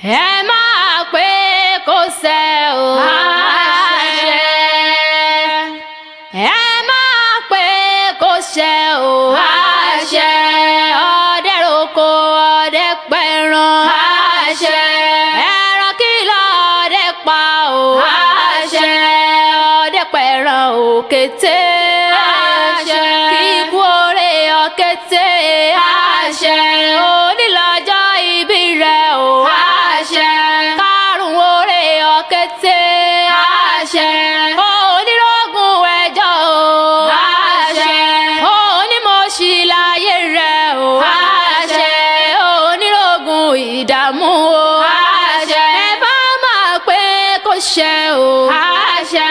ẹ máa pé kó ṣẹ o àṣẹ. ẹ máa pé kó ṣẹ o àṣẹ. ọdẹ roko ọdẹ pẹran àṣẹ. ẹran kìlọ̀ ọdẹ pa o àṣẹ. ọdẹ pẹran òkété àṣẹ. kíkú oore òkété àṣẹ. onílọ́jọ́ ìbí rẹ̀ o àṣẹ. karùn-ún oore òkété àṣẹ. onírògùn ẹjọ́ o àṣẹ. onímọ̀ọ́sí láyé rẹ̀ o àṣẹ. onírògùn ìdààmú o àṣẹ. ẹ bá máa pé kó ṣẹ o àṣẹ.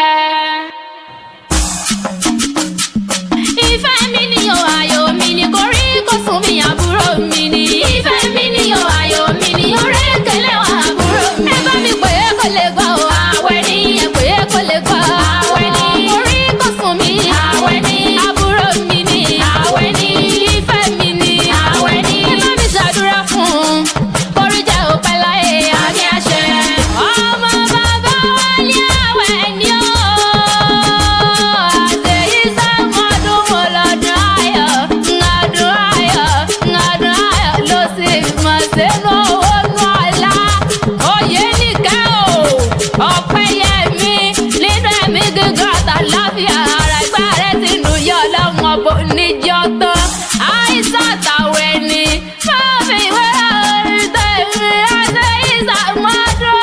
ìfẹ́ mi ni o ayọ̀ mi ni koríkòsùn mi àbúrò mi ni. ìfẹ́ mi ni o ayọ̀ mi ni orékèlè wa àbúrò mi. ẹ bá mi pè é kó lè gbọ́ o àwẹ̀ ni. ẹ pè é kó lè gbọ́ àwẹ̀ ni. koríkòsùn mi àwẹ̀ ni. àbúrò mi ni àwẹ̀ ni. ìfẹ́ mi ni àwẹ̀ ni. ẹ bá mi ṣàdúrà fún kórí jẹ́ òpẹ́ láyé àmì àṣẹ. ọmọ bàbá wa ní àwẹ̀ ni ó. àṣeyí sàmọ́dún mo lọ́dún ayọ̀. ńlọ́dún ayọ̀ ńlọ́dún ayọ̀ ló sì mọ̀ sínú owó nù ọ̀la. oyè nìkẹ́ o ọ̀pẹ́ yẹ mí nínú ẹ̀mí gígùn àtàláfíà ara ẹgbẹ́ rẹ ti nù yọ ọlọ́run ọ̀bọ níjọ́ tán. àìsàn àtàwẹ̀ ni máa fi ìwé orin tẹ̀mí àṣeyí sàmọ́dún.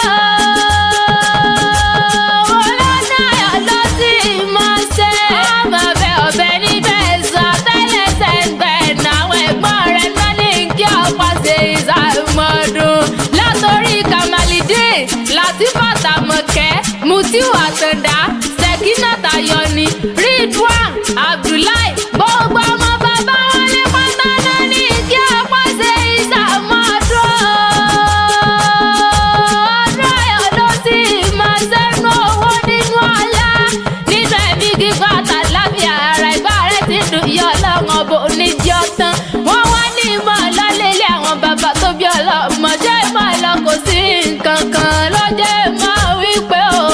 olóńgbò ayọ̀ ló sì mọ̀ ṣe. ọmọ bẹ ọbẹ̀ níbẹ̀ sọ tẹ́lẹ̀ sẹ́ńgbẹ̀ náwọn ẹ̀gbọ́n rẹ̀ náà ní kí ọ̀pá ṣe ìsàmọ́dún. látòrí Kamalidin Latifat Àmọ̀kẹ́ Mutiu Àtàndá Sekinat Ayọ̀ni Ridwan Abdullahi gbogbo ọmọ bàbá wọn ní pátá náà ní kí ọ̀pá ṣe ìsàmọ́dún. ọdún ayọ̀ ló sì máa ṣẹ́nu owó nínú ọ̀la. nínú ẹ̀mí gígùn àtàláfíà ara ìgbà rẹ̀ ti dùn yọ ọlọ́run ọbọ oníjọ́ tán. wọ́n wá ní ìmọ̀ lọ́lẹ́lẹ́ àwọn bàbá tó bí ọlọ́mọ jẹ́ ìmọ̀ lọ kò sí nǹkan kan ló jẹ́ ìmọ̀ wípé o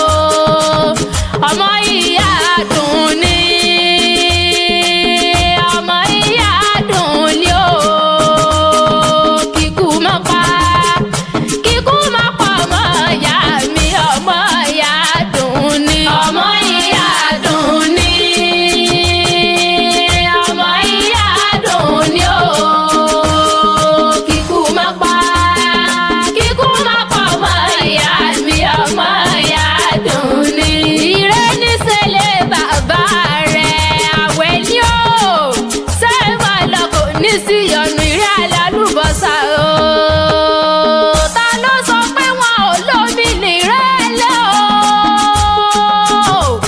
ọmọ ìyá dùn ní. ọmọ ìyá dùn ní o kíkú má pa ọmọ ìyá mi ọmọ ìyá dùn ní. ọmọ ìyá dùn ní. ọmọ ìyá dùn ní o kíkú má pa ọmọ ìyá mi ọmọ ìyá dùn ní. ìrẹ́ ní sẹ́lẹ̀ bàbá rẹ̀ àwẹ̀ ni ó sẹ́wà lọ́kọ̀ ní sí ọ̀nà ìrẹ́ alálùbọ́sà o. ta ló sọ pé wọn ò lómi nìrẹ́lẹ̀ o.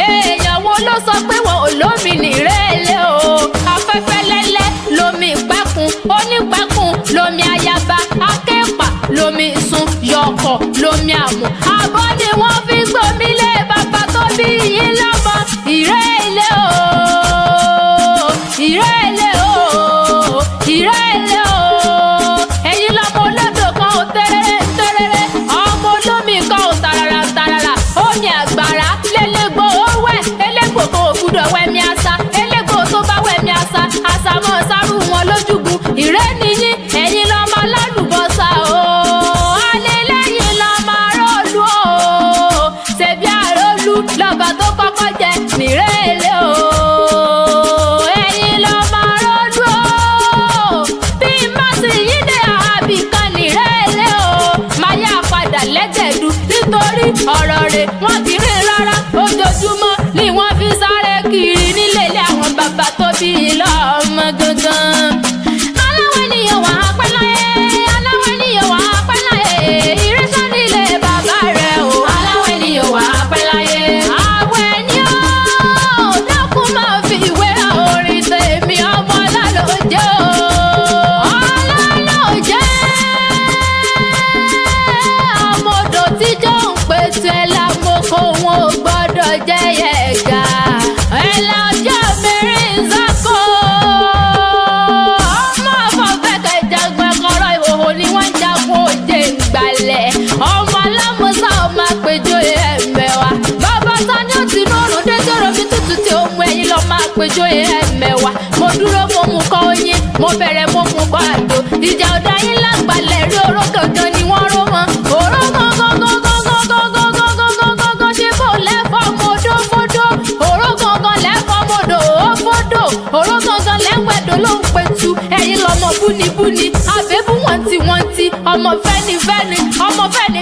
èèyàn wo ló sọ pé wọn ò lómi nìrẹ́lẹ̀ o. afẹ́fẹ́ lẹ́lẹ́ lomi ìpẹ́kun onípẹ́kun lomi ayaba akẹ́pà lomi sun yọkọ̀ lomi àmù. àbọ̀ ni wọ́n fi gbomi lé bàbá tó bí yín lọ́mọ. ìrẹ́lẹ̀ o ìrẹ́lẹ̀ o ìrẹ́lẹ̀ o. ẹ̀yin lọ́mọ olódò kan ò tẹ́rẹ́rẹ́ tẹ́rẹ́rẹ́. ọmọ olómi kan ò tàràrà tàràrà. omi àgbàrá lélẹ́gbò ó wẹ̀ elégbò kan ò gbúdọ̀ wẹ̀mí àṣà. elégbò tó bá wẹ̀mí àṣà àṣà mọ́ sáré wọn lójúgun. ìrẹ́ nìyí ẹ̀yin lọ́mọ alálùbọ́sà o. alẹ́ lẹ́yìn lọ́mọ arólú o. ṣebí arólú lọ́ba tó kọ́kọ́ jẹ nìrẹ́lẹ̀ o. ẹ̀yin lọ́mọ arólú o. bí má sì yín dé àbíkan nìrẹ́lẹ̀ o. máa yá padà lẹ́gẹ̀dú nítorí ọ̀rọ̀ rẹ̀ wọ́n ti rí rárá. ojoojúmọ́ ni wọ́n fi sáré kiri nílé ilé àwọn bàbá tó bí lọ́mọ gangan. aláwọ̀ ènìyàn wà á pẹ́ láyé. aláwọ̀ ènìyàn wà á pẹ́ láyé. ìrẹsà nílé bàbá rẹ̀ o. aláwọ̀ ènìyàn wà á pẹ́ láyé. àwẹ̀ ni ó dákun máa fi ìwé orin tèmi ọmọ ọlọ́lọ́jẹ́ o. ọlọ́lọ́jẹ́ ọmọ odò tíjọ́ ń pèsè lámòkò wọn ò gbọ́dọ̀ jẹ́ yẹ̀gà. ẹ̀là ọjọ́ mìíràn sákò. ọmọ ọ̀fọ̀ fẹ́kẹ̀ jagun ẹ̀kọ́rọ̀ ìhòòhò ni wọ́n ń jagun òde ìgbàlẹ̀. péjọyè ẹ̀mẹ̀wà mo dúró mo mú kọ́ oyin mo bẹ̀rẹ̀ mo mú kọ́ àdó ìjà ọ̀dà yín lágbàlẹ̀ rí oró gangan ni wọ́n ró mọ́ oró gangan ṣe kò lẹ́fọ̀ mọ́dó fódó oró gangan lẹ́fọ̀ mọ́dó ó fódó oró gangan lẹ́wẹ̀dó ló ń pẹ̀tù ẹ̀yin lọ́mọ búnibúni àbẹ́bù wọ́ntì ọmọ fẹ́ni ọmọ fẹ́ni